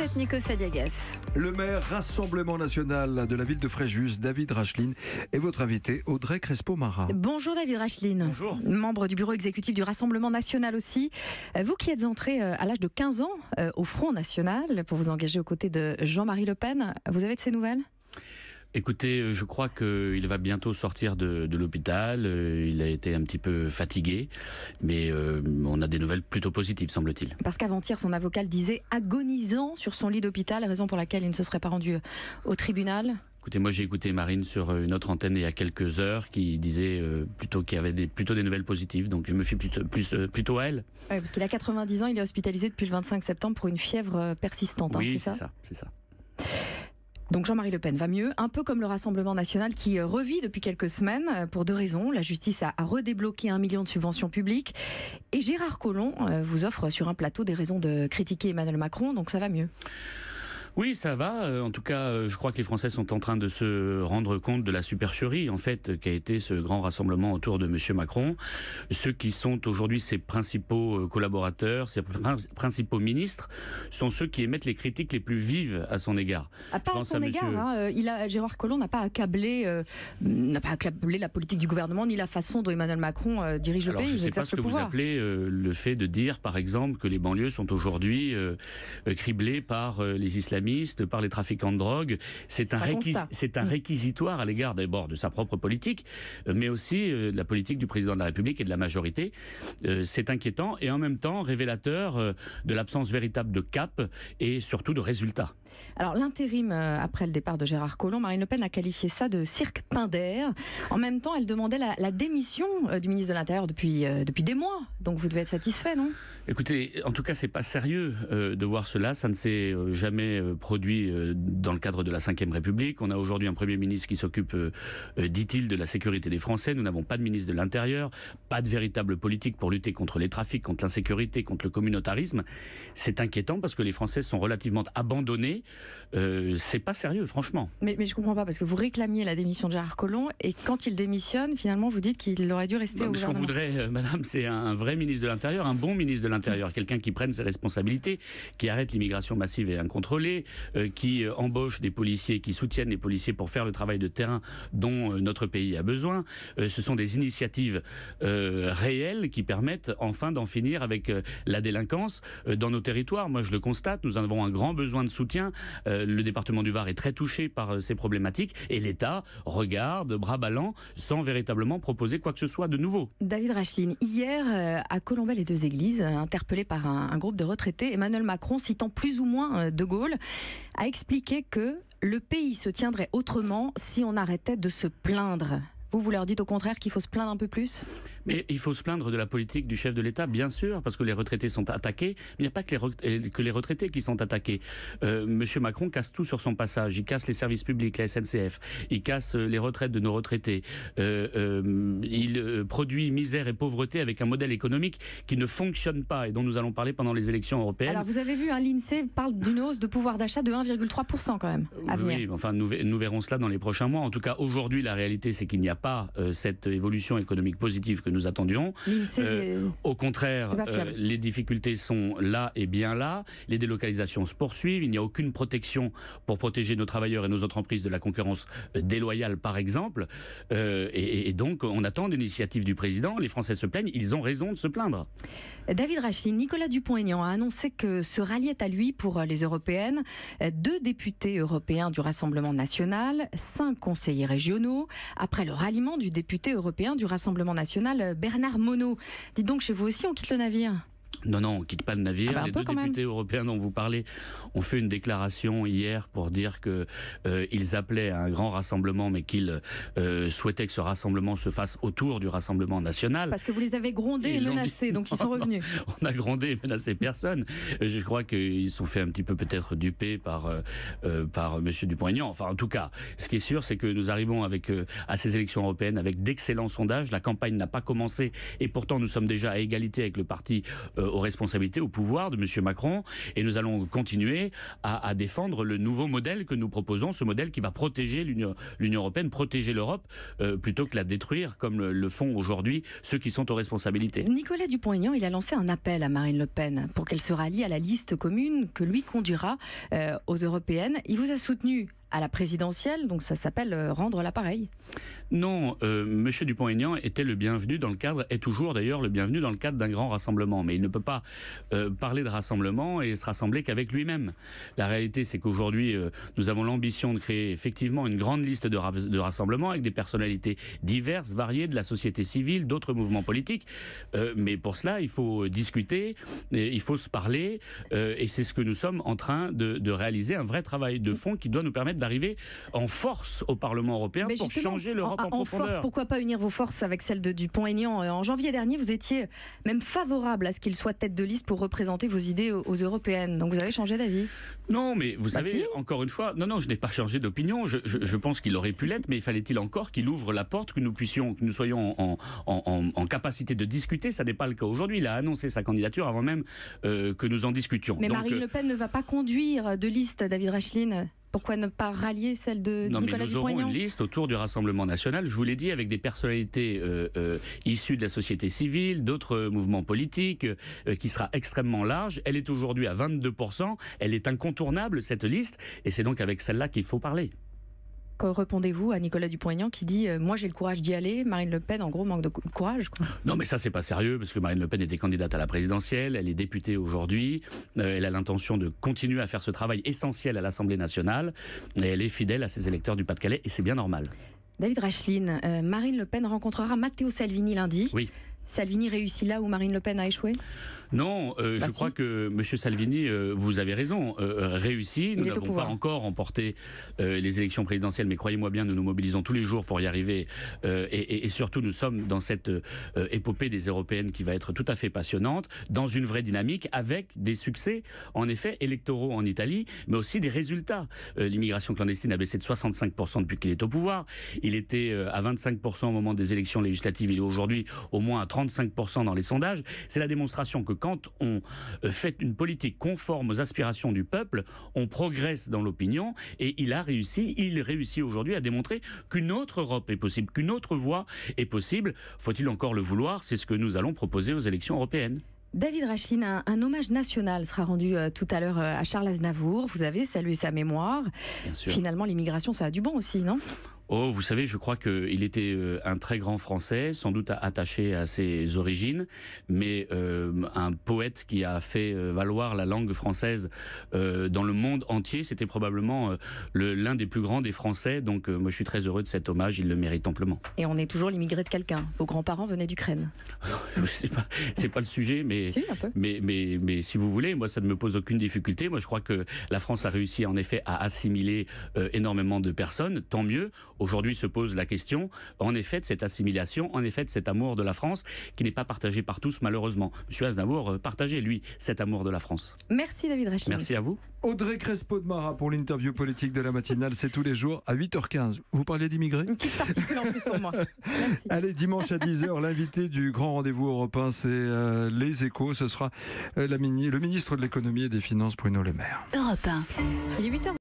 7, Nico Saliagas. Le maire Rassemblement National de la ville de Fréjus, David Racheline, est votre invité, Audrey Crespo-Mara. Bonjour David Racheline. Bonjour. Membre du bureau exécutif du Rassemblement National aussi. Vous qui êtes entré à l'âge de 15 ans au Front National pour vous engager aux côtés de Jean-Marie Le Pen, vous avez de ces nouvelles ? Écoutez, je crois qu'il va bientôt sortir de l'hôpital. Il a été un petit peu fatigué, mais on a des nouvelles plutôt positives, semble-t-il. Parce qu'avant-hier, son avocat le disait agonisant sur son lit d'hôpital, raison pour laquelle il ne se serait pas rendu au tribunal. Écoutez, moi j'ai écouté Marine sur une autre antenne il y a quelques heures qui disait plutôt qu'il y avait plutôt des nouvelles positives, donc je me fie plutôt à elle. Oui, parce qu'il a 90 ans, il est hospitalisé depuis le 25 septembre pour une fièvre persistante. Oui, c'est ça. Donc Jean-Marie Le Pen va mieux, un peu comme le Rassemblement National qui revit depuis quelques semaines pour deux raisons. La justice a redébloqué 1 million de subventions publiques et Gérard Collomb vous offre sur un plateau des raisons de critiquer Emmanuel Macron, donc ça va mieux. Oui, ça va. En tout cas, je crois que les Français sont en train de se rendre compte de la supercherie, en fait, qu'a été ce grand rassemblement autour de Monsieur Macron. Ceux qui sont aujourd'hui ses principaux collaborateurs, ses principaux ministres, sont ceux qui émettent les critiques les plus vives à son égard. Pas à son égard. Gérard Collomb n'a pas accablé la politique du gouvernement, ni la façon dont Emmanuel Macron dirige le pays. Je ne sais pas ce que vous appelez le fait de dire, par exemple, que les banlieues sont aujourd'hui criblées par les islamistes, par les trafiquants de drogue. C'est un réquisitoire à l'égard d'abord de sa propre politique, mais aussi de la politique du président de la République et de la majorité. C'est inquiétant et en même temps révélateur de l'absence véritable de cap et surtout de résultats. Alors l'intérim après le départ de Gérard Collomb, Marine Le Pen a qualifié ça de cirque Pinder. En même temps, elle demandait la démission du ministre de l'Intérieur depuis des mois. Donc vous devez être satisfait, non ? Écoutez, en tout cas, c'est pas sérieux de voir cela. Ça ne s'est jamais produit dans le cadre de la Ve République. On a aujourd'hui un Premier ministre qui s'occupe, dit-il, de la sécurité des Français. Nous n'avons pas de ministre de l'Intérieur, pas de véritable politique pour lutter contre les trafics, contre l'insécurité, contre le communautarisme. C'est inquiétant parce que les Français sont relativement abandonnés. C'est pas sérieux, franchement. Mais je comprends pas, parce que vous réclamiez la démission de Gérard Collomb et quand il démissionne, finalement, vous dites qu'il aurait dû rester au gouvernement. Ce qu'on voudrait, madame, c'est un vrai ministre de l'Intérieur, un bon ministre de l'Intérieur, quelqu'un qui prenne ses responsabilités, qui arrête l'immigration massive et incontrôlée, qui embauche des policiers, qui soutiennent les policiers pour faire le travail de terrain dont notre pays a besoin. Ce sont des initiatives réelles qui permettent enfin d'en finir avec la délinquance dans nos territoires. Moi, je le constate, nous avons un grand besoin de soutien. Le département du Var est très touché par ces problématiques et l'État regarde, bras ballants, sans véritablement proposer quoi que ce soit de nouveau. David Racheline, hier, à Colombey-les-Deux-Églises, interpellé par un groupe de retraités, Emmanuel Macron, citant plus ou moins De Gaulle, a expliqué que le pays se tiendrait autrement si on arrêtait de se plaindre. Vous leur dites au contraire qu'il faut se plaindre un peu plus ? Mais il faut se plaindre de la politique du chef de l'État, bien sûr, parce que les retraités sont attaqués. Mais il n'y a pas que les retraités qui sont attaqués. Monsieur Macron casse tout sur son passage. Il casse les services publics, la SNCF. Il casse les retraites de nos retraités. Il produit misère et pauvreté avec un modèle économique qui ne fonctionne pas et dont nous allons parler pendant les élections européennes. Alors vous avez vu, l'INSEE parle d'une hausse de pouvoir d'achat de 1,3% quand même à venir. Oui, enfin nous verrons cela dans les prochains mois. En tout cas, aujourd'hui, la réalité, c'est qu'il n'y a pas cette évolution économique positive que nous attendions. Au contraire, les difficultés sont là et bien là. Les délocalisations se poursuivent. Il n'y a aucune protection pour protéger nos travailleurs et nos entreprises de la concurrence déloyale, par exemple. Et donc, on attend d'initiatives du président. Les Français se plaignent. Ils ont raison de se plaindre. David Racheline, Nicolas Dupont-Aignan a annoncé que se ralliaient à lui pour les européennes 2 députés européens du Rassemblement National, 5 conseillers régionaux, après le ralliement du député européen du Rassemblement National, Bernard Monod. Dites donc, chez vous aussi, on quitte le navire ? Non, on ne quitte pas le navire. Les 2 députés européens dont vous parlez ont fait une déclaration hier pour dire qu'ils appelaient à un grand rassemblement, mais qu'ils souhaitaient que ce rassemblement se fasse autour du Rassemblement National. Parce que vous les avez grondés et menacés, donc ils sont revenus. On a grondé et menacé personne. Je crois qu'ils sont fait un petit peu peut-être dupés par Monsieur Dupont-Aignan. Enfin, en tout cas, ce qui est sûr, c'est que nous arrivons à ces élections européennes avec d'excellents sondages. La campagne n'a pas commencé et pourtant nous sommes déjà à égalité avec le parti aux responsabilités, au pouvoir de M. Macron, et nous allons continuer à défendre le nouveau modèle que nous proposons, ce modèle qui va protéger l'Union européenne, protéger l'Europe, plutôt que la détruire comme le font aujourd'hui ceux qui sont aux responsabilités. Nicolas Dupont-Aignan, il a lancé un appel à Marine Le Pen pour qu'elle se rallie à la liste commune que lui conduira aux européennes. Il vous a soutenu à la présidentielle, donc ça s'appelle rendre l'appareil. Non, M. Dupont-Aignan était le bienvenu dans le cadre, est toujours d'ailleurs le bienvenu dans le cadre d'un grand rassemblement. Mais il ne peut pas parler de rassemblement et se rassembler qu'avec lui-même. La réalité, c'est qu'aujourd'hui, nous avons l'ambition de créer effectivement une grande liste de rassemblements avec des personnalités diverses, variées, de la société civile, d'autres mouvements politiques. Mais pour cela, il faut discuter, il faut se parler, et c'est ce que nous sommes en train de réaliser, un vrai travail de fond qui doit nous permettre d'arriver en force au Parlement européen pour changer l'Europe en profondeur. Force, pourquoi pas unir vos forces avec celles de Dupont-Aignan? En janvier dernier, vous étiez même favorable à ce qu'il soit tête de liste pour représenter vos idées aux européennes. Donc vous avez changé d'avis? Non, mais vous savez, encore une fois, non, je n'ai pas changé d'opinion. Je pense qu'il aurait pu l'être, mais fallait-il encore qu'il ouvre la porte, que nous soyons en capacité de discuter. Ça n'est pas le cas aujourd'hui. Il a annoncé sa candidature avant même que nous en discutions. Mais Marine Le Pen ne va pas conduire de liste, David Rachline. Pourquoi ne pas rallier celle de Nicolas Dupont-Aignan? Nous aurons une liste autour du Rassemblement national, je vous l'ai dit, avec des personnalités issues de la société civile, d'autres mouvements politiques, qui sera extrêmement large. Elle est aujourd'hui à 22%, elle est incontournable cette liste, et c'est donc avec celle-là qu'il faut parler. Que répondez-vous à Nicolas Dupont-Aignan qui dit moi j'ai le courage d'y aller, Marine Le Pen en gros manque de courage, quoi. Non, mais ça c'est pas sérieux, parce que Marine Le Pen était candidate à la présidentielle, elle est députée aujourd'hui, elle a l'intention de continuer à faire ce travail essentiel à l'Assemblée nationale, et elle est fidèle à ses électeurs du Pas-de-Calais, et c'est bien normal. David Rachline, Marine Le Pen rencontrera Matteo Salvini lundi. Oui. Salvini réussit là où Marine Le Pen a échoué? Non, je crois que M. Salvini, vous avez raison, réussit. Nous n'avons pas encore remporté les élections présidentielles, mais croyez-moi bien, nous nous mobilisons tous les jours pour y arriver. Et surtout, nous sommes dans cette épopée des européennes qui va être tout à fait passionnante, dans une vraie dynamique, avec des succès, en effet, électoraux en Italie, mais aussi des résultats. L'immigration clandestine a baissé de 65% depuis qu'il est au pouvoir. Il était à 25% au moment des élections législatives. Il est aujourd'hui au moins à 35% dans les sondages. C'est la démonstration que quand on fait une politique conforme aux aspirations du peuple, on progresse dans l'opinion, et il réussit aujourd'hui à démontrer qu'une autre Europe est possible, qu'une autre voie est possible. Faut-il encore le vouloir? C'est ce que nous allons proposer aux élections européennes. David Rachline, un hommage national sera rendu tout à l'heure à Charles Aznavour. Vous avez salué sa mémoire. Bien sûr. Finalement, l'immigration, ça a du bon aussi, non? Oh, vous savez, je crois qu'il était un très grand Français, sans doute attaché à ses origines, mais un poète qui a fait valoir la langue française dans le monde entier. C'était probablement l'un des plus grands des Français. Donc moi, je suis très heureux de cet hommage. Il le mérite amplement. Et on est toujours l'immigré de quelqu'un. Vos grands-parents venaient d'Ukraine. c'est pas le sujet, mais, si, un peu. mais si vous voulez, moi, ça ne me pose aucune difficulté. Moi, je crois que la France a réussi en effet à assimiler énormément de personnes. Tant mieux. Aujourd'hui se pose la question, en effet, de cette assimilation, en effet, de cet amour de la France, qui n'est pas partagé par tous, malheureusement. Monsieur Aznavour partageait, lui, cet amour de la France. Merci, David Rachline. Merci à vous. Audrey Crespo de Mara pour l'interview politique de la matinale, c'est tous les jours à 8h15. Vous parliez d'immigrés? Une petite particule en plus pour moi. Merci. Allez, dimanche à 10h, l'invité du grand rendez-vous européen, c'est Les Échos. Ce sera le ministre de l'économie et des finances, Bruno Le Maire. Europe 1. Il est 8h.